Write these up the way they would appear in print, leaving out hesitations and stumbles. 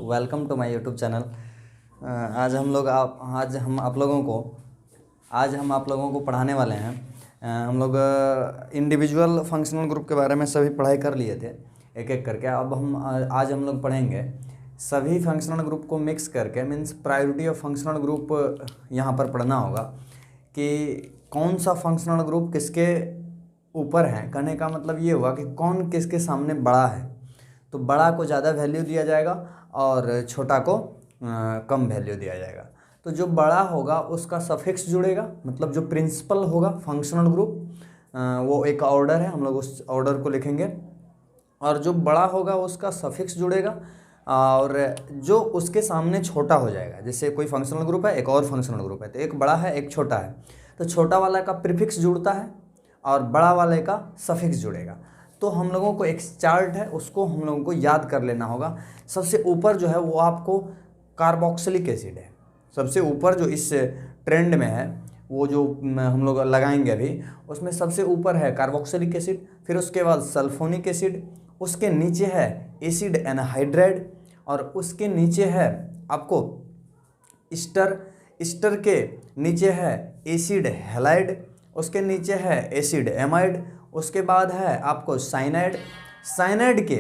Welcome to my YouTube channel. आज हम आप लोगों को पढ़ाने वाले हैं। हम लोग इंडिविजुअल फंक्शनल ग्रुप के बारे में सभी पढ़ाई कर लिए थे एक एक करके। अब आज हम लोग पढ़ेंगे सभी फंक्शनल ग्रुप को मिक्स करके, means priority of functional group यहाँ पर पढ़ना होगा कि कौन सा फंक्शनल ग्रुप किसके ऊपर है। कहने का मतलब ये हुआ कि कौन किसके सामने बड़ा है, तो बड़ा को ज़्यादा वैल्यू दिया जाएगा और छोटा को कम वैल्यू दिया जाएगा। तो जो बड़ा होगा उसका सफिक्स जुड़ेगा, मतलब जो प्रिंसिपल होगा फंक्शनल ग्रुप वो एक ऑर्डर है, हम लोग उस ऑर्डर को लिखेंगे। और जो बड़ा होगा उसका सफिक्स जुड़ेगा और जो उसके सामने छोटा हो जाएगा। जैसे कोई फंक्शनल ग्रुप है, एक और फंक्शनल ग्रुप है, तो एक बड़ा है एक छोटा है, तो छोटा वाला का प्रीफिक्स जुड़ता है और बड़ा वाले का सफिक्स जुड़ेगा। तो हम लोगों को एक चार्ट है, उसको हम लोगों को याद कर लेना होगा। सबसे ऊपर जो है वो आपको कार्बोक्सिलिक एसिड है। सबसे ऊपर जो इस ट्रेंड में है, वो जो हम लोग लगाएंगे अभी, उसमें सबसे ऊपर है कार्बोक्सिलिक एसिड, फिर उसके बाद सल्फोनिक एसिड, उसके नीचे है एसिड एनहाइड्राइड और उसके नीचे है आपको ईस्टर के नीचे है एसिड हैलाइड, उसके नीचे है एसिड एमाइड, उसके बाद है आपको साइनाइड के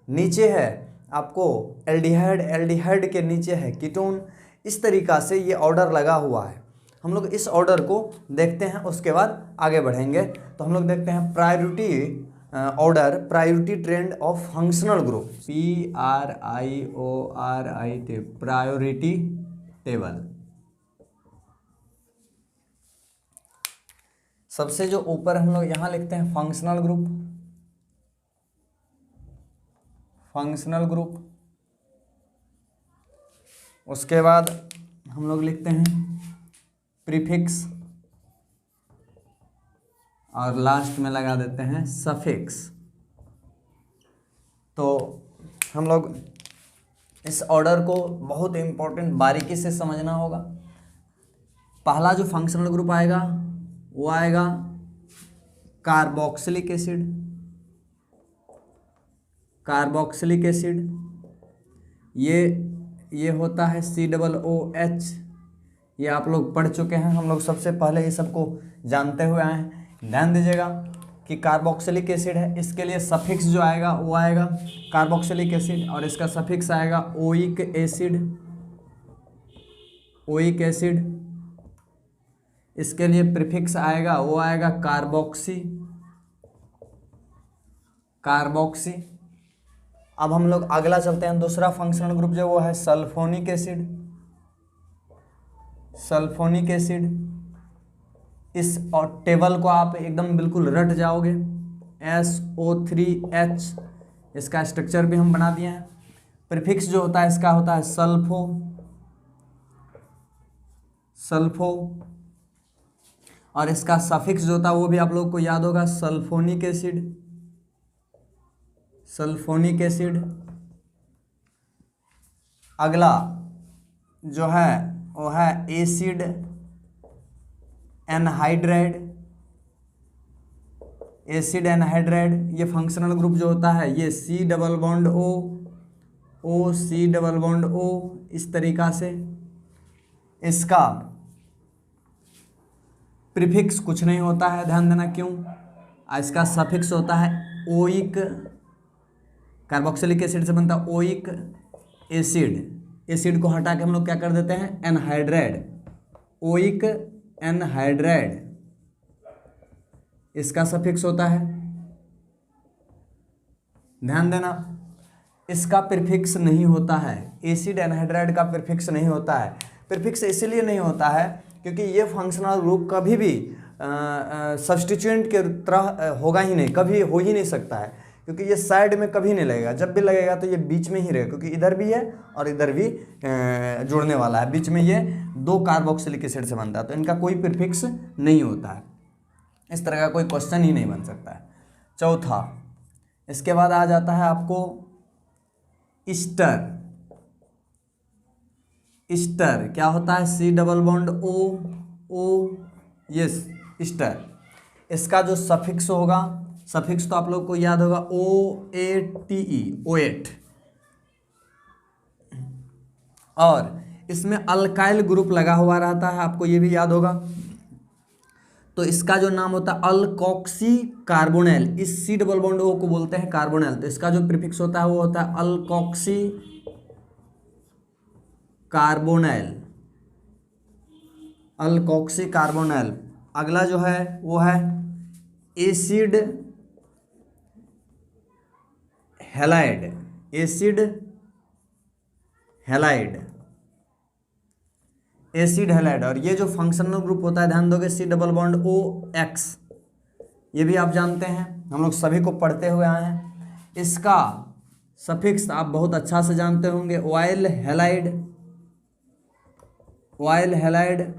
नीचे है आपको एल्डिहाइड के नीचे है कीटोन। इस तरीक़ा से ये ऑर्डर लगा हुआ है। हम लोग इस ऑर्डर को देखते हैं, उसके बाद आगे बढ़ेंगे। तो हम लोग देखते हैं priority trend of functional group, PRIORIT, priority table. सबसे जो ऊपर हम लोग यहाँ लिखते हैं फंक्शनल ग्रुप, उसके बाद हम लोग लिखते हैं प्रीफिक्स और लास्ट में लगा देते हैं सफिक्स। तो हम लोग इस ऑर्डर को बहुत इम्पोर्टेंट बारीकी से समझना होगा। पहला जो फंक्शनल ग्रुप आएगा वो आएगा कार्बोक्सिलिक एसिड। ये होता है COOH। ये आप लोग पढ़ चुके हैं, हम लोग सबसे पहले ये सबको जानते हुए आए हैं। ध्यान दीजिएगा कि कार्बोक्सिलिक एसिड है, इसके लिए सफिक्स जो आएगा वो आएगा कार्बोक्सिलिक एसिड और इसका सफिक्स आएगा ओइक एसिड। इसके लिए प्रीफिक्स आएगा वो आएगा कार्बोक्सी। अब हम लोग अगला चलते हैं, दूसरा फंक्शनल ग्रुप जो वो है सल्फोनिक एसिड। इस और टेबल को आप एकदम बिल्कुल रट जाओगे, SO3H। इसका स्ट्रक्चर भी हम बना दिए हैं। प्रीफिक्स जो होता है इसका होता है सल्फो और इसका सफिक्स जो होता है वो भी आप लोग को याद होगा, सल्फोनिक एसिड। अगला जो है वो है एसिड एनहाइड्राइड। ये फंक्शनल ग्रुप जो होता है ये C डबल बॉन्ड O इस तरीका से। इसका प्रीफिक्स कुछ नहीं होता है, ध्यान देना क्यों। इसका सफिक्स होता है ओइक। कार्बोक्सिलिक एसिड से बनता है ओइक एसिड को हटा के हम लोग क्या कर देते हैं, ओइक एनहाइड्राइड। इसका सफिक्स होता है, ध्यान देना। इसका प्रीफिक्स नहीं होता है, एसिड एनहाइड्राइड का प्रीफिक्स नहीं होता है। प्रीफिक्स इसलिए नहीं होता है क्योंकि ये फंक्शनल ग्रुप कभी भी सब्स्टिट्यूएंट के तरह होगा ही नहीं, कभी हो ही नहीं सकता है, क्योंकि ये साइड में कभी नहीं लगेगा। जब भी लगेगा तो ये बीच में ही रहेगा, क्योंकि इधर भी है और इधर भी जुड़ने वाला है। बीच में ये दो कार्बोक्सिलिक एसिड से बनता है, तो इनका कोई प्रीफिक्स नहीं होता है। इस तरह का कोई क्वेश्चन ही नहीं बन सकता है। चौथा, इसके बाद आ जाता है आपको ईस्टर। क्या होता है, C double bond O yes Easter. इसका जो सफिक्स होगा, सफिक्स तो आप लोग को याद होगा OATE, OAT। और इसमें अल्काइल ग्रुप लगा हुआ रहता है, आपको ये भी याद होगा। तो इसका जो नाम होता है अल्कोक्सी कार्बोनेल, इस सी डबल बॉन्ड ओ को बोलते हैं कार्बोनेल। तो इसका जो प्रीफिक्स होता है वो होता है अल्कोक्सी कार्बोनेल, अल्कोक्सी कार्बोनेल। अगला जो है वो है acid halide, acid halide, acid halide. और ये जो फंक्शनल ग्रुप होता है, ध्यान दोगे, C double bond O X, ये भी आप जानते हैं, हम लोग सभी को पढ़ते हुए आए हैं। इसका सफिक्स आप बहुत अच्छा से जानते होंगे, ऑयल हैलाइड, ऑयल हैलाइड।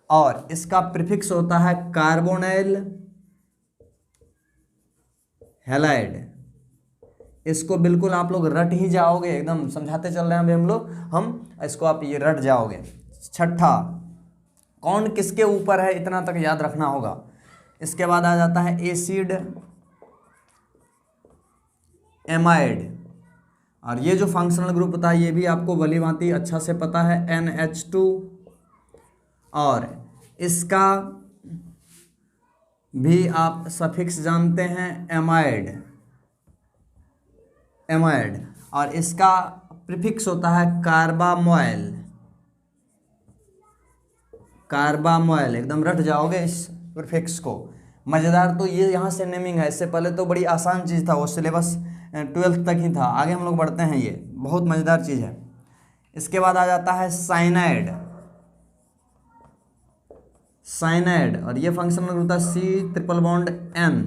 और इसका प्रीफिक्स होता है कार्बोनेल हैलाइड। इसको बिल्कुल आप लोग रट ही जाओगे, एकदम समझाते चल रहे हैं अभी हम लोग, हम इसको आप ये रट जाओगे। छठा, कौन किसके ऊपर है इतना तक याद रखना होगा। इसके बाद आ जाता है एसिड एमाइड। और ये जो फंक्शनल ग्रुप होता है ये भी आपको भली भांति अच्छा से पता है, NH2। और इसका भी आप सफिक्स जानते हैं एमाइड, एमाइड। और इसका प्रीफिक्स होता है कार्बामोइल, कार्बामोइल, एकदम रट जाओगे इस प्रीफिक्स को। मज़ेदार तो ये यहाँ से नेमिंग है, इससे पहले तो बड़ी आसान चीज़ था, वो सिलेबस 12th तक ही था, आगे हम लोग बढ़ते हैं, ये बहुत मज़ेदार चीज़ है। इसके बाद आ जाता है साइनाइड, साइनाइड। और ये फंक्शनल होता है C ट्रिपल बॉन्ड N।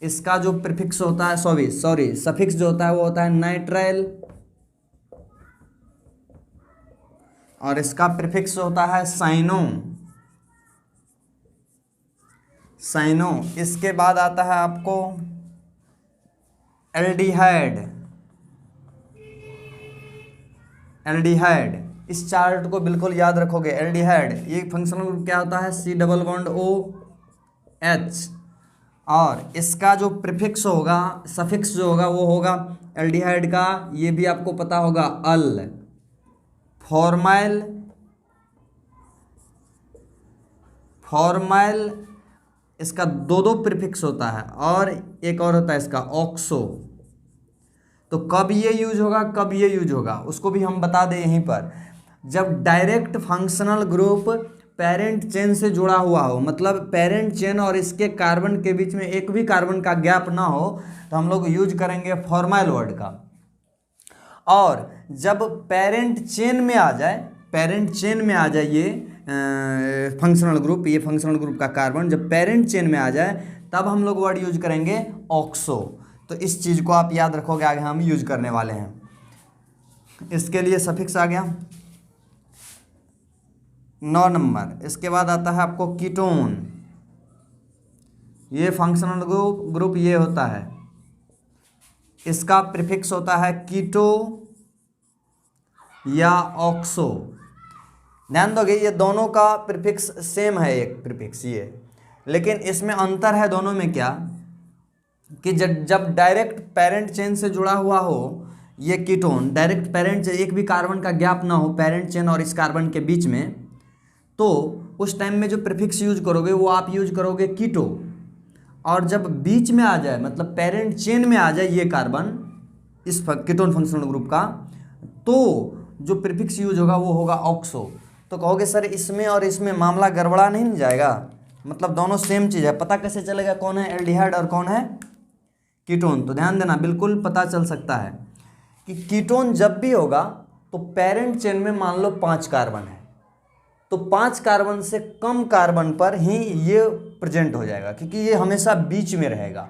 इसका जो प्रीफिक्स होता है, सॉरी सफिक्स जो होता है वो होता है नाइट्राइल। और इसका प्रीफिक्स होता है साइनो, साइनो। इसके बाद आता है आपको एल्डिहाइड, एल्डिहाइड। इस चार्ट को बिल्कुल याद रखोगे, एल्डिहाइड। ये फंक्शनल ग्रुप क्या होता है, C double bond O H। और इसका जो प्रीफिक्स होगा, सफिक्स जो होगा वो होगा एल्डिहाइड का, ये भी आपको पता होगा, अल। फॉर्माइल, फॉर्माइल इसका दो प्रीफिक्स होता है। और एक और होता है इसका ऑक्सो। तो कब ये यूज होगा, कब ये यूज होगा, उसको भी हम बता दें यहीं पर। जब direct functional group parent chain से जुड़ा हुआ हो, मतलब पेरेंट चेन और इसके कार्बन के बीच में एक भी कार्बन का गैप ना हो, तो हम लोग यूज करेंगे फॉर्माइल वर्ड का। और जब पेरेंट चेन में आ जाए, पेरेंट चेन में आ जाए ये फंक्शनल ग्रुप, ये फंक्शनल ग्रुप का कार्बन जब पेरेंट चेन में आ जाए, तब हम लोग वर्ड यूज करेंगे ऑक्सो। तो इस चीज़ को आप याद रखोगे, आगे हम यूज करने वाले हैं। इसके लिए सफिक्स आ गया 9 नंबर। इसके बाद आता है आपको कीटोन। ये फंक्शनल ग्रुप ये होता है, इसका प्रीफिक्स होता है कीटो या ऑक्सो। ध्यान दोगे, ये दोनों का प्रीफिक्स सेम है, एक प्रीफिक्स ये, लेकिन इसमें अंतर है दोनों में क्या, कि जब डायरेक्ट पेरेंट चेन से जुड़ा हुआ हो ये कीटोन, डायरेक्ट पेरेंट, एक भी कार्बन का गैप ना हो पेरेंट चेन और इस कार्बन के बीच में, तो उस टाइम में जो प्रीफिक्स यूज करोगे वो आप यूज करोगे कीटो। और जब बीच में आ जाए, मतलब पेरेंट चेन में आ जाए ये कार्बन इस कीटोन फंक्शनल ग्रुप का, तो जो प्रीफिक्स यूज होगा वो होगा ऑक्सो। तो कहोगे सर इसमें और इसमें मामला गड़बड़ा नहीं जाएगा, मतलब दोनों सेम चीज़ है, पता कैसे चलेगा कौन है एल्डिहाइड और कौन है कीटोन। तो ध्यान देना, बिल्कुल पता चल सकता है कि कीटोन जब भी होगा तो पेरेंट चेन में मान लो 5 कार्बन है, तो 5 कार्बन से कम कार्बन पर ही ये प्रेजेंट हो जाएगा, क्योंकि ये हमेशा बीच में रहेगा,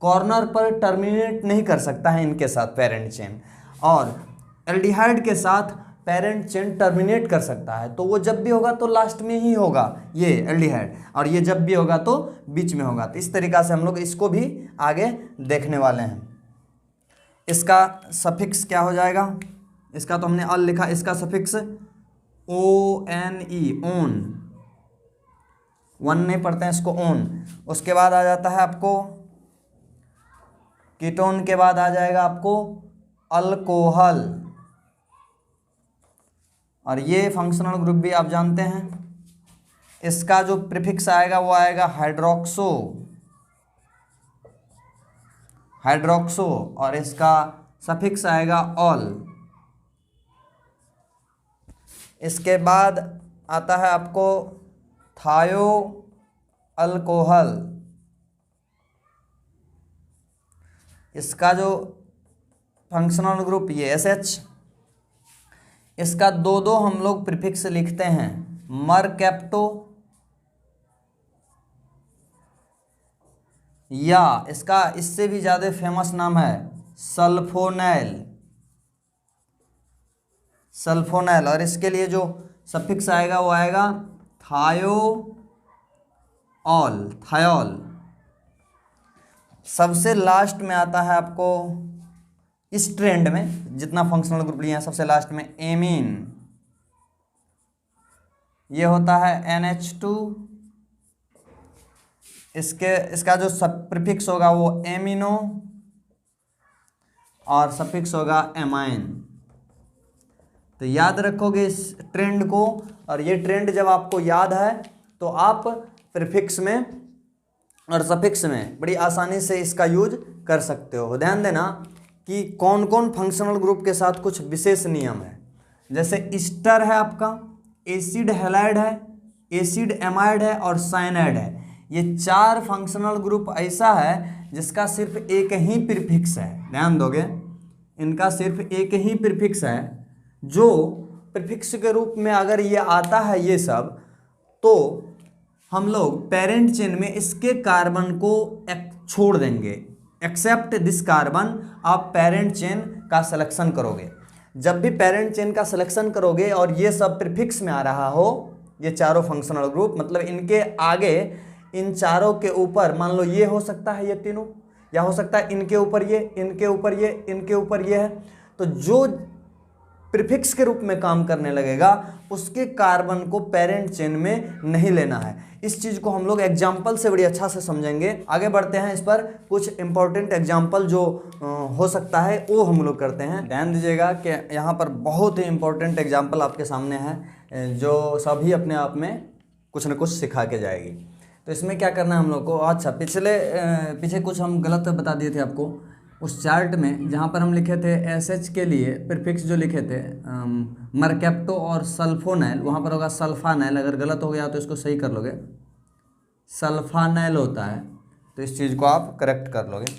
कॉर्नर पर टर्मिनेट नहीं कर सकता है इनके साथ पेरेंट चेन। और एल्डिहाइड के साथ पेरेंट चेन टर्मिनेट कर सकता है, तो वो जब भी होगा तो लास्ट में ही होगा ये एल्डिहाइड, और ये जब भी होगा तो बीच में होगा। तो इस तरीक़ा से हम लोग इसको भी आगे देखने वाले हैं। इसका सफिक्स क्या हो जाएगा, इसका तो हमने अल लिखा, इसका सफिक्स ONE, ओन, वन नहीं पढ़ते हैं इसको, ओन। उसके बाद आ जाता है आपको कीटोन, के बाद आ जाएगा आपको अल्कोहल। और ये फंक्शनल ग्रुप भी आप जानते हैं, इसका जो प्रीफिक्स आएगा वो आएगा हाइड्रोक्सो, हाइड्रोक्सो, और इसका सफिक्स आएगा ऑल। इसके बाद आता है आपको थायो अल्कोहल। इसका जो फंक्शनल ग्रुप ये SH, इसका दो दो हम लोग प्रीफिक्स लिखते हैं, मरकैप्टो या इसका इससे भी ज़्यादा फेमस नाम है सल्फोनैल, सल्फोनैल। और इसके लिए जो सफिक्स आएगा वो आएगा थायोल, थायोल। सबसे लास्ट में आता है आपको इस ट्रेंड में जितना फंक्शनल ग्रुप लिए हैं, सबसे लास्ट में एमीन। ये होता है NH2, इसका जो सब प्रीफिक्स होगा वो एमिनो और सफिक्स होगा एमाइन। तो याद रखोगे इस ट्रेंड को, और ये ट्रेंड जब आपको याद है तो आप प्रीफिक्स में और सफिक्स में बड़ी आसानी से इसका यूज कर सकते हो। ध्यान देना कि कौन कौन फंक्शनल ग्रुप के साथ कुछ विशेष नियम है। जैसे ईस्टर है आपका, एसिड हैलाइड है, एसिड एमाइड है और साइनाइड है। ये चार फंक्शनल ग्रुप ऐसा है जिसका सिर्फ एक ही प्रीफिक्स है। ध्यान दोगे, इनका सिर्फ एक ही प्रीफिक्स है, जो प्रीफिक्स के रूप में अगर ये आता है ये सब, तो हम लोग पेरेंट चेन में इसके कार्बन को छोड़ देंगे। एक्सेप्ट दिस कार्बन आप पेरेंट चेन का सिलेक्शन करोगे। जब भी पेरेंट चेन का सिलेक्शन करोगे और ये सब प्रीफिक्स में आ रहा हो, ये चारों फंक्शनल ग्रुप, मतलब इनके आगे इन चारों के ऊपर मान लो ये हो सकता है, ये तीनों, या हो सकता है इनके ऊपर ये, इनके ऊपर ये, इनके ऊपर ये है, तो जो प्रीफिक्स के रूप में काम करने लगेगा उसके कार्बन को पेरेंट चेन में नहीं लेना है। इस चीज़ को हम लोग एग्जाम्पल से बड़ी अच्छा से समझेंगे। आगे बढ़ते हैं, इस पर कुछ इंपॉर्टेंट एग्जाम्पल जो हो सकता है वो हम लोग करते हैं। ध्यान दीजिएगा कि यहाँ पर बहुत ही इंपॉर्टेंट एग्जाम्पल आपके सामने है जो सभी अपने आप में कुछ न कुछ सिखा के जाएगी। तो इसमें क्या करना है हम लोग को, अच्छा पीछे कुछ हम गलत बता दिए थे आपको उस चार्ट में, जहाँ पर हम लिखे थे SH के लिए प्रीफिक्स जो लिखे थे मरकैप्टो और सल्फोनैल, वहाँ पर होगा सल्फानैल। अगर गलत हो गया तो इसको सही कर लोगे, सल्फानैल होता है, तो इस चीज़ को आप करेक्ट कर लोगे।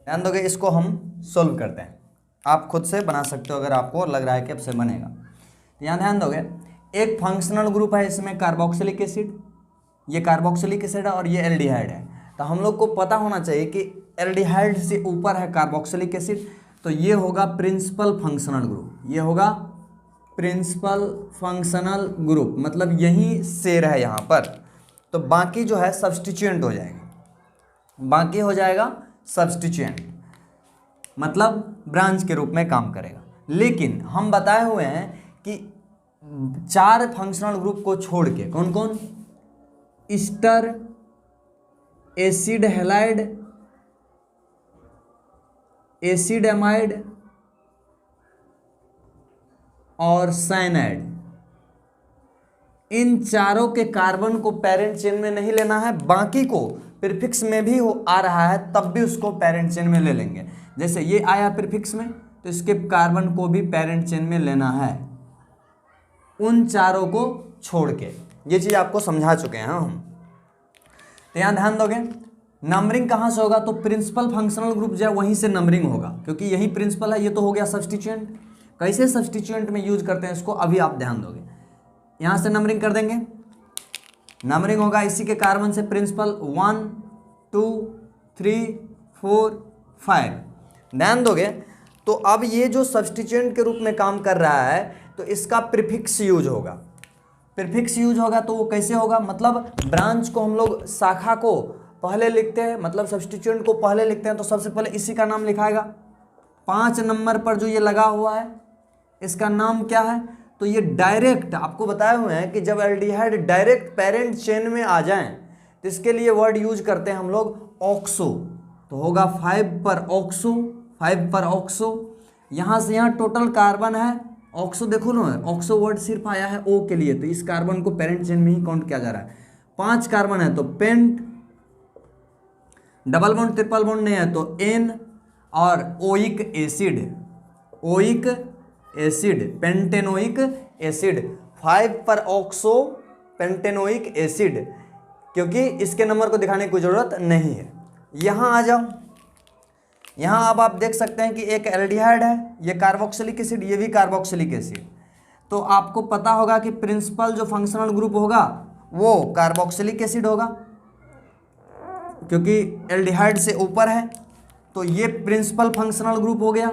ध्यान दोगे, इसको हम सोल्व करते हैं। आप खुद से बना सकते हो अगर आपको लग रहा है कि अब से बनेगा। तो यहाँ ध्यान दोगे, एक फंक्शनल ग्रुप है, इसमें कार्बोक्सिलिक एसिड, ये कार्बोक्सिलिक एसिड है और ये एल्डिहाइड है। तो हम लोग को पता होना चाहिए कि एल्डिहाइड से ऊपर है कार्बोक्सिलिक एसिड, तो ये होगा प्रिंसिपल फंक्शनल ग्रुप, ये होगा प्रिंसिपल फंक्शनल ग्रुप, मतलब यही शेर है यहाँ पर। तो बाकी जो है सब्स्टिट्यूएंट हो जाएगा, बाकी हो जाएगा सब्स्टिट्यूएंट, मतलब ब्रांच के रूप में काम करेगा। लेकिन हम बताए हुए हैं कि चार फंक्शनल ग्रुप को छोड़ के, कौन कौन, Easter, acid halide, acid amide और साइनाइड, इन चारों के कार्बन को पेरेंट चेन में नहीं लेना है। बाकी को प्रीफिक्स में भी आ रहा है तब भी उसको पेरेंट चेन में ले लेंगे। जैसे ये आया प्रीफिक्स में, तो इसके कार्बन को भी पेरेंट चेन में लेना है, उन चारों को छोड़ के। ये चीज़ आपको समझा चुके हैं हम। तो यहाँ ध्यान दोगे, नंबरिंग कहाँ से होगा, तो प्रिंसिपल फंक्शनल ग्रुप जो है वहीं से नंबरिंग होगा, क्योंकि यही प्रिंसिपल है। ये तो हो गया सब्स्टिट्यूएंट। कैसे सब्स्टिट्यूएंट में यूज करते हैं इसको अभी आप ध्यान दोगे। यहाँ से नंबरिंग कर देंगे, नंबरिंग होगा इसी के कार्बन से, प्रिंसिपल 1 2 3 4 5। ध्यान दोगे, तो अब ये जो सब्स्टिट्यूएंट के रूप में काम कर रहा है, तो इसका प्रीफिक्स यूज होगा। प्रीफिक्स यूज होगा तो वो कैसे होगा, मतलब ब्रांच को हम लोग, शाखा को पहले लिखते हैं, मतलब सब्स्टिट्यूएंट को पहले लिखते हैं, तो सबसे पहले इसी का नाम लिखाएगा। 5 नंबर पर जो ये लगा हुआ है इसका नाम क्या है, तो ये डायरेक्ट आपको बताए हुए हैं कि जब एल्डिहाइड डायरेक्ट पेरेंट चेन में आ जाएं तो इसके लिए वर्ड यूज करते हैं हम लोग ऑक्सो। तो होगा 5 पर ऑक्सो, 5 पर ऑक्सो, यहाँ से यहाँ टोटल कार्बन है ऑक्सो, देखो ना ऑक्सो वर्ड सिर्फ आया है O के लिए, तो इस कार्बन को पेरेंट चेन में ही काउंट किया जा रहा है। 5 कार्बन है तो pent, double bond triple bond नहीं है तो N, और oic acid, oic acid, pentenoic acid, 5 पर ऑक्सो पेंटेनोइक एसिड, क्योंकि इसके नंबर को दिखाने की कोई ज़रूरत नहीं है। यहाँ आ जाओ, यहाँ अब आप देख सकते हैं कि एक एल्डिहाइड है, ये कार्बोक्सिलिक एसिड, ये भी कार्बोक्सिलिक एसिड। तो आपको पता होगा कि प्रिंसिपल जो फंक्शनल ग्रुप होगा वो कार्बोक्सिलिक एसिड होगा, क्योंकि एल्डिहाइड से ऊपर है, तो ये प्रिंसिपल फंक्शनल ग्रुप हो गया,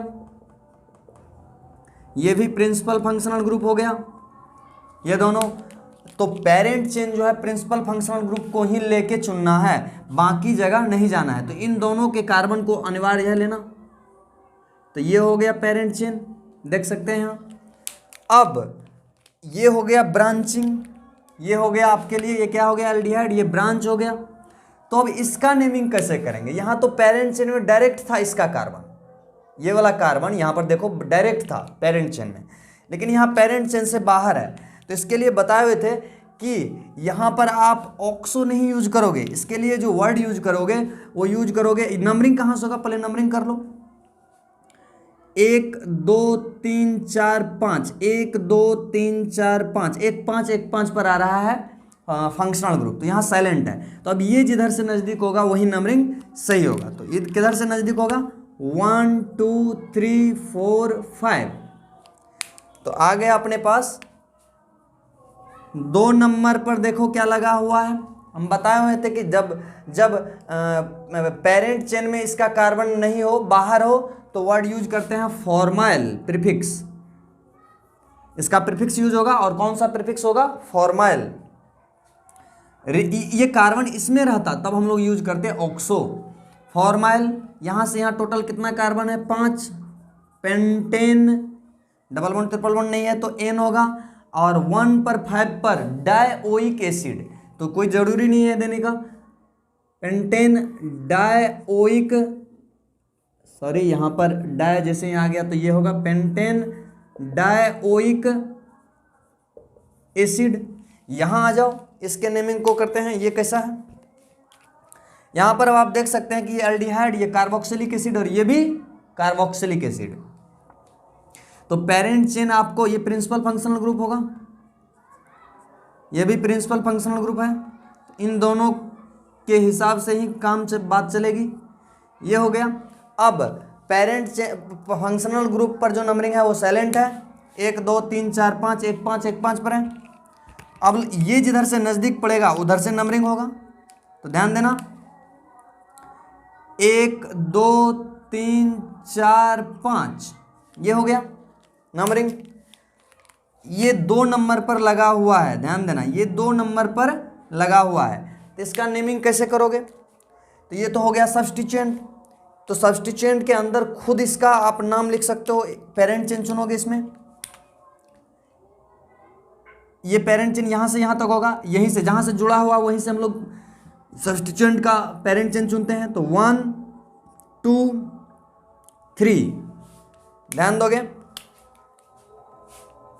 ये भी प्रिंसिपल फंक्शनल ग्रुप हो गया, ये दोनों। तो पेरेंट चेन जो है प्रिंसिपल फंक्शनल ग्रुप को ही लेके चुनना है, बाकी जगह नहीं जाना है। तो इन दोनों के कार्बन को अनिवार्य है लेना। तो ये हो गया पेरेंट चेन, देख सकते हैं यहाँ। अब ये हो गया ब्रांचिंग, ये हो गया आपके लिए, ये क्या हो गया एल्डिहाइड, ये ब्रांच हो गया। तो अब इसका नेमिंग कैसे करेंगे? यहाँ तो पेरेंट चेन में डायरेक्ट था इसका कार्बन, ये वाला कार्बन यहाँ पर देखो डायरेक्ट था पेरेंट चेन में, लेकिन यहाँ पेरेंट चेन से बाहर है। तो इसके लिए बताए हुए थे कि यहाँ पर आप ऑक्सो नहीं यूज करोगे, इसके लिए जो वर्ड यूज करोगे वो यूज करोगे, नंबरिंग कहाँ से होगा पहले नंबरिंग कर लो, 1 2 3 4 5, 1 2 3 4 5, 1 5 1 5 पर आ रहा है फंक्शनल ग्रुप, तो यहाँ साइलेंट है। तो अब ये जिधर से नज़दीक होगा वही नंबरिंग सही होगा। तो ये किधर से नज़दीक होगा, 1 2 3 4 5। तो आ गया अपने पास 2 नंबर पर देखो क्या लगा हुआ है। हम बताए हुए थे कि जब पेरेंट चेन में इसका कार्बन नहीं हो, बाहर हो, तो वर्ड यूज करते हैं फॉर्माइल प्रीफिक्स, इसका प्रीफिक्स यूज होगा। और कौन सा प्रीफिक्स होगा, फॉर्माइल। ये कार्बन इसमें रहता तब हम लोग यूज करते हैं ऑक्सो, फॉर्माइल। यहाँ से यहाँ टोटल कितना कार्बन है, 5, pentane, double bond triple bond नहीं है तो N होगा, और 1 पर 5 पर डाइओइक एसिड, तो कोई जरूरी नहीं है देने का, पेंटेन डाइओइक, सॉरी यहाँ पर डाई जैसे यहाँ आ गया तो ये होगा पेंटेन डाइओइक एसिड। यहाँ आ जाओ, इसके नेमिंग को करते हैं, ये कैसा है, यहाँ पर अब आप देख सकते हैं कि ये एल्डिहाइड, ये कार्बोक्सिलिक एसिड, और ये भी कार्बोक्सिलिक एसिड। तो पेरेंट चेन आपको, ये प्रिंसिपल फंक्शनल ग्रुप होगा, ये भी प्रिंसिपल फंक्शनल ग्रुप है, इन दोनों के हिसाब से ही बात चलेगी। ये हो गया। अब पेरेंट फंक्शनल ग्रुप पर जो नंबरिंग है वो साइलेंट है, 1 2 3 4 5, 1 5 1 5 पर है। अब ये जिधर से नज़दीक पड़ेगा उधर से नंबरिंग होगा, तो ध्यान देना, 1 2 3 4 5, ये हो गया नंबरिंग। ये 2 नंबर पर लगा हुआ है, ध्यान देना, ये 2 नंबर पर लगा हुआ है। तो इसका नेमिंग कैसे करोगे, तो ये तो हो गया सब्स्टिट्यूएंट। तो सब्स्टिट्यूएंट के अंदर खुद इसका आप नाम लिख सकते हो, पेरेंट चेन चुनोगे इसमें, ये पेरेंट चेन यहाँ से यहाँ तक होगा, यहीं से जहाँ से जुड़ा हुआ वहीं से हम लोग सब्स्टिट्यूएंट का पेरेंट चेन चुनते हैं। तो 1 2 3, ध्यान दोगे,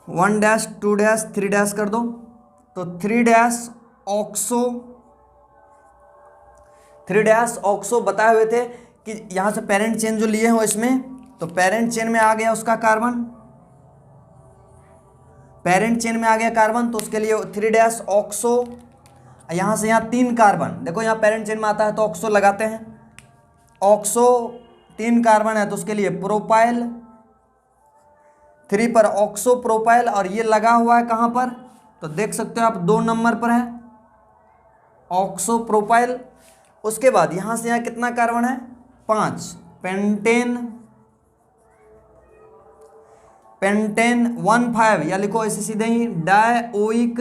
1 डैश 2 डैश 3 डैश कर दो, तो 3 डैश ऑक्सो, 3 डैश ऑक्सो बताए हुए थे कि यहाँ से पेरेंट चेन जो लिए हो इसमें, तो पेरेंट चेन में आ गया उसका कार्बन, पेरेंट चेन में आ गया कार्बन, तो उसके लिए 3 डैश ऑक्सो, यहाँ से यहाँ 3 कार्बन, देखो यहाँ पेरेंट चेन में आता है तो ऑक्सो लगाते हैं, ऑक्सो 3 कार्बन है तो उसके लिए प्रोपाइल, 3 पर ऑक्सो प्रोपाइल, और ये लगा हुआ है कहाँ पर, तो देख सकते हो आप 2 नंबर पर है ऑक्सो प्रोपाइल। उसके बाद यहाँ से यहाँ कितना कार्बन है, 5, पेंटेन, पेंटेन 1 5, या लिखो ऐसे सीधे ही डाइओइक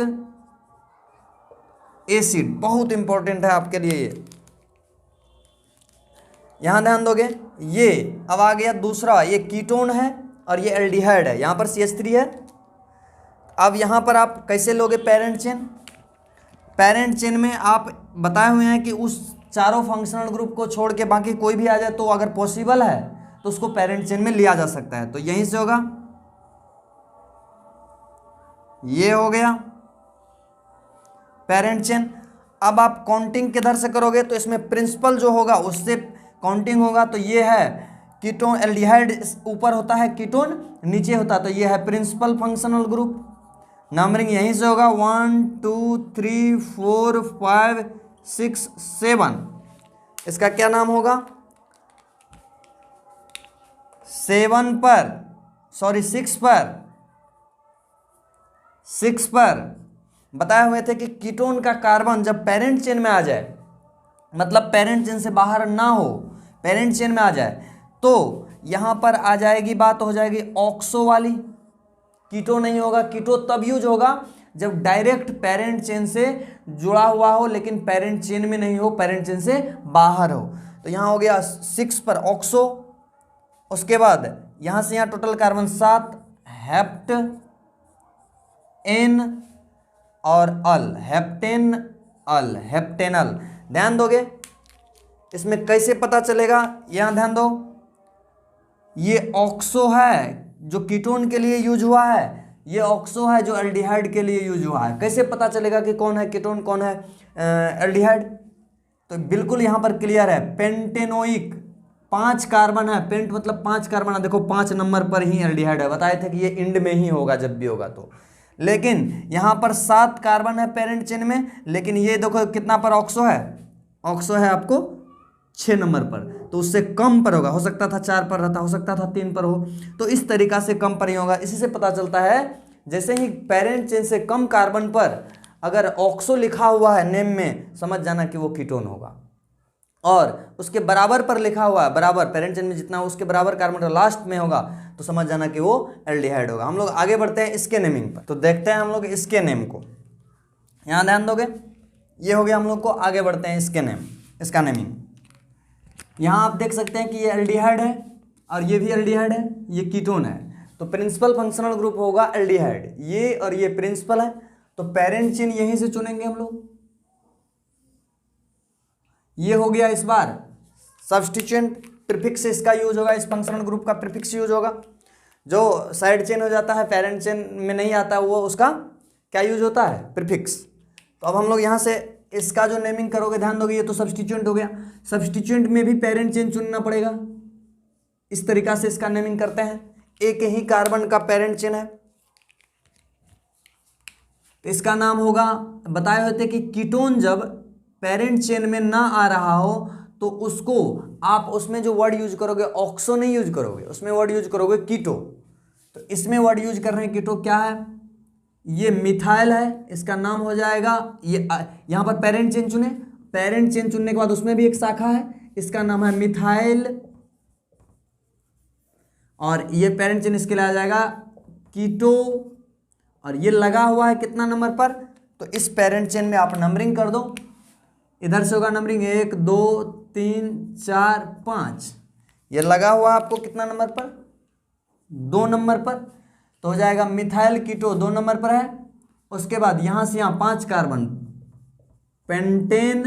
एसिड, बहुत इंपॉर्टेंट है आपके लिए ये, यहां ध्यान दोगे। ये अब आ गया दूसरा, ये कीटोन है और ये एल्डिहाइड है, यहाँ पर CH3 है। अब यहाँ पर आप कैसे लोगे पेरेंट चेन, पेरेंट चेन में आप बताए हुए हैं कि उस चारों फंक्शनल ग्रुप को छोड़ के बाकी कोई भी आ जाए तो अगर पॉसिबल है तो उसको पेरेंट चेन में लिया जा सकता है। तो यहीं से होगा, ये हो गया पेरेंट चेन। अब आप काउंटिंग किधर से करोगे, तो इसमें प्रिंसिपल जो होगा उससे काउंटिंग होगा। तो ये है कीटोन, एल्डिहाइड ऊपर होता है, कीटोन नीचे होता है, तो ये है प्रिंसिपल फंक्शनल ग्रुप। नंबरिंग यहीं से होगा 1 2 3 4 5 6 7। इसका क्या नाम होगा, 7 पर, सॉरी 6 पर बताए हुए थे कि कीटोन का कार्बन जब पेरेंट चेन में आ जाए, मतलब पेरेंट चेन से बाहर ना हो, पेरेंट चेन में आ जाए, तो यहां पर आ जाएगी बात, हो जाएगी ऑक्सो वाली। कीटो नहीं होगा, कीटो तब यूज होगा जब डायरेक्ट पेरेंट चेन से जुड़ा हुआ हो लेकिन पेरेंट चेन में नहीं हो, पेरेंट चेन से बाहर हो। तो यहां हो गया 6 पर ऑक्सो। उसके बाद यहां से यहां टोटल कार्बन 7, हेप्ट एन और अल, हेप्टेन अल, हेप्टेनल। ध्यान दोगे इसमें कैसे पता चलेगा, यहां ध्यान दो, ये ऑक्सो है जो कीटोन के लिए यूज हुआ है, ये ऑक्सो है जो एल्डिहाइड के लिए यूज हुआ है। कैसे पता चलेगा कि कौन है कीटोन कौन है एल्डिहाइड, तो बिल्कुल यहां पर क्लियर है, पेंटेनोइक 5 कार्बन है, पेंट मतलब 5 कार्बन है, देखो 5 नंबर पर ही एल्डिहाइड है, बताए थे कि ये इंड में ही होगा जब भी होगा तो। लेकिन यहां पर 7 कार्बन है पेरेंट चेन में, लेकिन ये देखो कितना पर ऑक्सो है, ऑक्सो है आपको 6 नंबर पर, तो उससे कम पर होगा, हो सकता था 4 पर रहता, हो सकता था 3 पर हो, तो इस तरीका से कम पर ही होगा। इसी से पता चलता है, जैसे ही पेरेंट चेन से कम कार्बन पर अगर ऑक्सो लिखा हुआ है नेम में, समझ जाना कि वो कीटोन होगा, और उसके बराबर पर लिखा हुआ है, बराबर पेरेंट चेन में जितना हो उसके बराबर कार्बन लास्ट में होगा, तो समझ जाना कि वो एल्डिहाइड होगा। हम लोग आगे बढ़ते हैं इसके नेमिंग पर, तो देखते हैं हम लोग इसके नेम को, यहाँ ध्यान दोगे, ये हो गया हम लोग को। आगे बढ़ते हैं इसके नेम, इसका नेमिंग। यहाँ आप देख सकते हैं कि ये एल्डिहाइड है और ये भी एल्डिहाइड है, ये कीटोन है, तो प्रिंसिपल फंक्शनल ग्रुप होगा एल्डिहाइड, ये और ये प्रिंसिपल है, तो पेरेंट चेन यहीं से चुनेंगे हम लोग। ये हो गया इस बार सब्स्टिट्यूएंट, प्रीफिक्स इसका यूज होगा, इस फंक्शनल ग्रुप का प्रीफिक्स यूज होगा। जो साइड चेन हो जाता है पेरेंट चेन में नहीं आता, वो उसका क्या यूज होता है, प्रीफिक्स। तो अब हम लोग यहाँ से इसका जो नेमिंग करोगे, ध्यान दोगे, ये तो सब्स्टिट्यूएंट हो गया, सब्स्टिट्यूएंट में भी पेरेंट चेन चुनना पड़ेगा। इस तरीका से इसका नेमिंग करते हैं, एक ही कार्बन का पेरेंट चेन है, तो इसका नाम होगा, बताए हुए थे कि कीटोन जब पेरेंट चेन में ना आ रहा हो तो उसको आप उसमें जो वर्ड यूज करोगे, ऑक्सो नहीं यूज करोगे, उसमें वर्ड यूज करोगे कीटो। तो इसमें वर्ड यूज कर रहे हैं कीटो, क्या है, ये मिथाइल है, इसका नाम हो जाएगा, ये यहां पर पेरेंट चेन चुने, पेरेंट चेन चुनने के बाद उसमें भी एक शाखा है, इसका नाम है मिथाइल, और ये पेरेंट चेन इसके लिए आ जाएगा कीटो, और ये लगा हुआ है कितना नंबर पर, तो इस पेरेंट चेन में आप नंबरिंग कर दो, इधर से होगा नंबरिंग 1 2 3 4 5, ये लगा हुआ आपको कितना नंबर पर, 2 नंबर पर, तो हो जाएगा मिथाइल कीटो 2 नंबर पर है। उसके बाद यहां से यहां 5 कार्बन, पेंटेन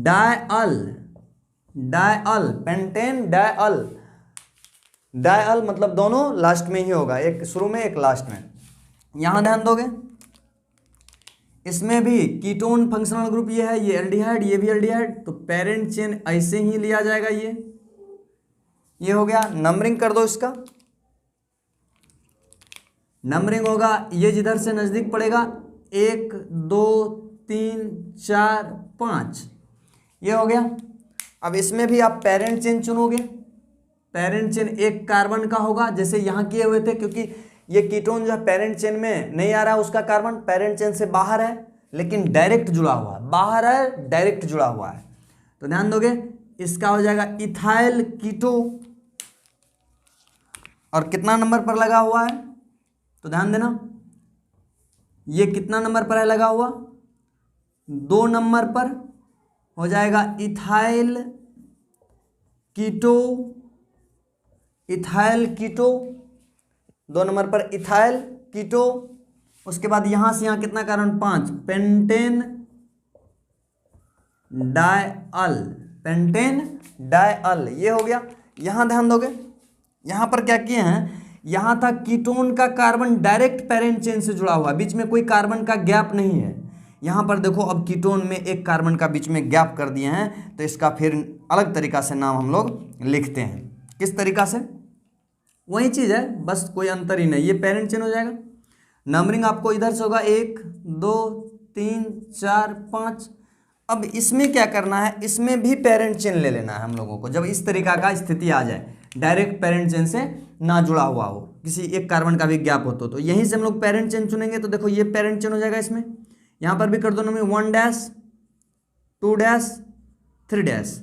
डायअल, डायअल पेंटेन डायअल, डायअल मतलब दोनों लास्ट में ही होगा, एक शुरू में एक लास्ट में। यहां ध्यान दोगे इसमें भी कीटोन फंक्शनल ग्रुप ये है, ये एल्डिहाइड, ये भी एल्डिहाइड, तो पेरेंट चेन ऐसे ही लिया जाएगा, ये हो गया। नंबरिंग कर दो इसका, नंबरिंग होगा, ये जिधर से नजदीक पड़ेगा 1 2 3 4 5, ये हो गया। अब इसमें भी आप पेरेंट चेन चुनोगे, पेरेंट चेन एक कार्बन का होगा, जैसे यहां किए हुए थे, क्योंकि ये कीटोन जो है पेरेंट चेन में नहीं आ रहा है, उसका कार्बन पेरेंट चेन से बाहर है लेकिन डायरेक्ट जुड़ा हुआ है, बाहर है डायरेक्ट जुड़ा हुआ है, तो ध्यान दोगे इसका हो जाएगा इथाइल कीटो, और कितना नंबर पर लगा हुआ है, तो ध्यान देना ये कितना नंबर पर है लगा हुआ, 2 नंबर पर हो जाएगा इथाइल कीटो, इथाइल कीटो 2 नंबर पर इथाइल कीटो। उसके बाद यहां से यहां कितना कार्बन, 5, पेंटेन डायअल, पेंटेन डायअल, ये हो गया। यहाँ ध्यान दोगे, यहाँ पर क्या किए हैं, यहाँ था कीटोन का कार्बन डायरेक्ट पेरेंट चेन से जुड़ा हुआ, बीच में कोई कार्बन का गैप नहीं है। यहाँ पर देखो अब कीटोन में एक कार्बन का बीच में गैप कर दिए हैं, तो इसका फिर अलग तरीका से नाम हम लोग लिखते हैं। किस तरीका से, वही चीज़ है, बस कोई अंतर ही नहीं। ये पेरेंट चेन हो जाएगा। नंबरिंग आपको इधर से होगा 1 2 3 4 5। अब इसमें क्या करना है, इसमें भी पेरेंट चेन ले लेना है हम लोगों को। जब इस तरीका का स्थिति आ जाए, डायरेक्ट पेरेंट चेन से ना जुड़ा हुआ हो, किसी एक कार्बन का भी गैप हो, तो यहीं से हम लोग पेरेंट चेन चुनेंगे। तो देखो ये पेरेंट चेन हो जाएगा। इसमें यहाँ पर भी कर दो नंबर 1 डैश 2 डैश 3 डैश।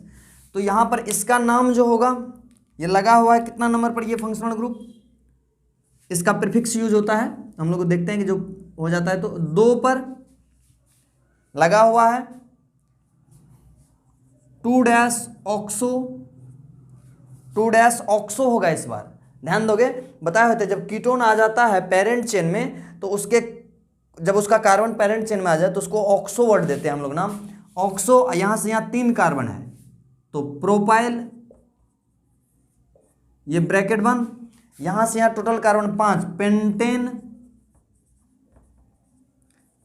तो यहाँ पर इसका नाम जो होगा, ये लगा हुआ है कितना नंबर पर, ये फंक्शनल ग्रुप, इसका प्रीफिक्स यूज होता है। हम लोग देखते हैं कि जो हो जाता है तो 2 पर लगा हुआ है 2 डैश ऑक्सो, 2 डैश ऑक्सो होगा इस बार। ध्यान दोगे, बताए होते जब कीटोन आ जाता है पेरेंट चेन में, तो उसके जब उसका कार्बन पेरेंट चेन में आ जाए तो उसको ऑक्सो वर्ड देते हैं हम लोग नाम, ऑक्सो। यहाँ से यहाँ 3 कार्बन है, तो प्रोपाइल, ये ब्रैकेट 1, यहाँ से यहाँ टोटल कार्बन 5, पेंटेन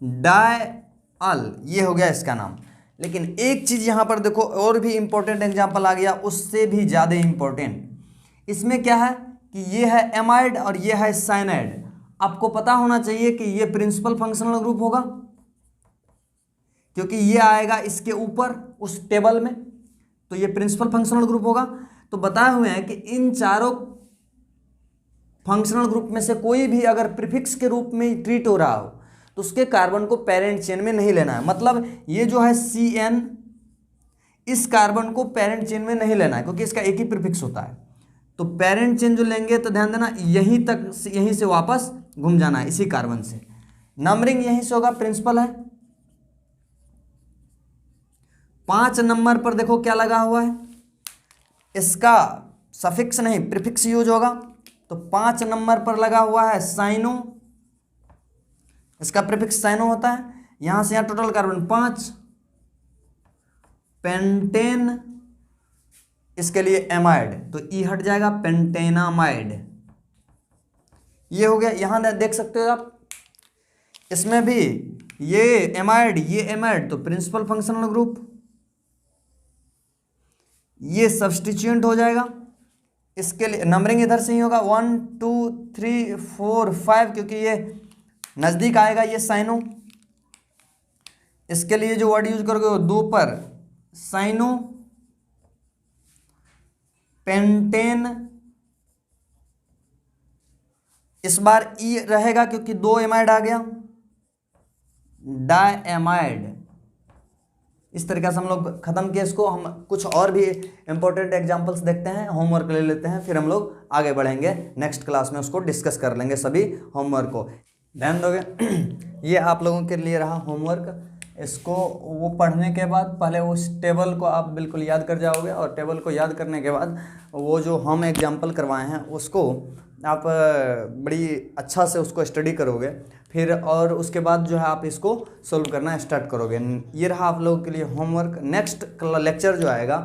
डायअल, ये हो गया इसका नाम। लेकिन एक चीज यहां पर देखो, और भी इंपॉर्टेंट एग्जांपल आ गया, उससे भी ज्यादा इंपॉर्टेंट। इसमें क्या है कि ये है एमाइड और ये है साइनाइड। आपको पता होना चाहिए कि ये प्रिंसिपल फंक्शनल ग्रुप होगा, क्योंकि ये आएगा इसके ऊपर उस टेबल में, तो ये प्रिंसिपल फंक्शनल ग्रुप होगा। तो बताए हुए हैं कि इन चारों फंक्शनल ग्रुप में से कोई भी अगर प्रीफिक्स के रूप में ट्रीट हो रहा हो, तो उसके कार्बन को पेरेंट चेन में नहीं लेना है। मतलब ये जो है CN, इस कार्बन को पेरेंट चेन में नहीं लेना है, क्योंकि इसका एक ही प्रीफिक्स होता है। तो पेरेंट चेन जो लेंगे तो ध्यान देना, यहीं तक, यहीं से वापस घूम जाना है इसी कार्बन से। नंबरिंग यहीं से होगा, प्रिंसिपल है। 5 नंबर पर देखो क्या लगा हुआ है, इसका सफिक्स नहीं प्रीफिक्स यूज होगा। तो 5 नंबर पर लगा हुआ है साइनो, इसका प्रीफिक्स साइनो होता है। यहां से यहां टोटल कार्बन 5, पेंटेन, इसके लिए एमाइड, तो ई हट जाएगा, पेंटेनामाइड, ये हो गया। यहां देख सकते हो आप, इसमें भी ये एमाइड, ये एमाइड, तो प्रिंसिपल फंक्शनल ग्रुप, ये सब्स्टिट्यूएंट हो जाएगा। इसके लिए नंबरिंग इधर से ही होगा 1 2 3 4 5, क्योंकि ये नजदीक आएगा ये साइनो। इसके लिए जो वर्ड यूज करोगे वो 2 पर साइनो, पेंटेन, इस बार ई रहेगा क्योंकि 2 एमाइड आ गया, डायएमाइड। इस तरीके से हम लोग खत्म किया इसको। हम कुछ और भी इंपॉर्टेंट एग्जांपल्स देखते हैं, होमवर्क ले लेते हैं, फिर हम लोग आगे बढ़ेंगे। नेक्स्ट क्लास में उसको डिस्कस कर लेंगे सभी होमवर्क को। ध्यान दोगे, ये आप लोगों के लिए रहा होमवर्क। इसको वो पढ़ने के बाद पहले उस टेबल को आप बिल्कुल याद कर जाओगे, और टेबल को याद करने के बाद वो जो हम एग्जाम्पल करवाए हैं उसको आप बड़ी अच्छा से उसको स्टडी करोगे फिर, और उसके बाद जो है आप इसको सोल्व करना स्टार्ट करोगे। ये रहा आप लोगों के लिए होमवर्क। नेक्स्ट लेक्चर जो आएगा,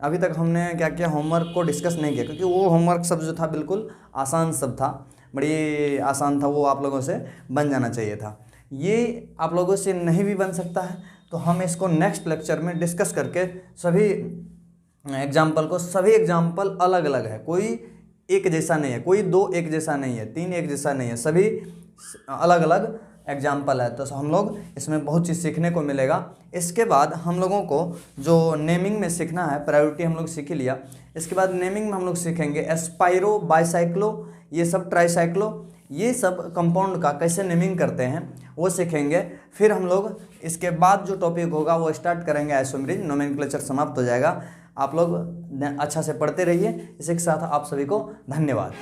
अभी तक हमने क्या किया, होमवर्क को डिस्कस नहीं किया, क्योंकि वो होमवर्क सब जो था बिल्कुल आसान सब था, बड़ी आसान था, वो आप लोगों से बन जाना चाहिए था। ये आप लोगों से नहीं भी बन सकता है, तो हम इसको नेक्स्ट लेक्चर में डिस्कस करके सभी एग्जाम्पल को, सभी एग्जाम्पल अलग अलग है, कोई एक जैसा नहीं है, कोई 2 एक जैसा नहीं है, 3 एक जैसा नहीं है, सभी अलग अलग एग्जाम्पल है। तो हम लोग इसमें बहुत चीज़ सीखने को मिलेगा। इसके बाद हम लोगों को जो नेमिंग में सीखना है, प्रायोरिटी हम लोग सीख ही लिया, इसके बाद नेमिंग में हम लोग सीखेंगे एस्पाइरो, बाईसाइक्लो, ये सब ट्राईसाइक्लो, ये सब कंपाउंड का कैसे नेमिंग करते हैं वो सीखेंगे। फिर हम लोग इसके बाद जो टॉपिक होगा वो स्टार्ट करेंगे आइसोमेरिक, नोमेनक्लेचर समाप्त हो जाएगा। आप लोग अच्छा से पढ़ते रहिए। इसी के साथ आप सभी को धन्यवाद।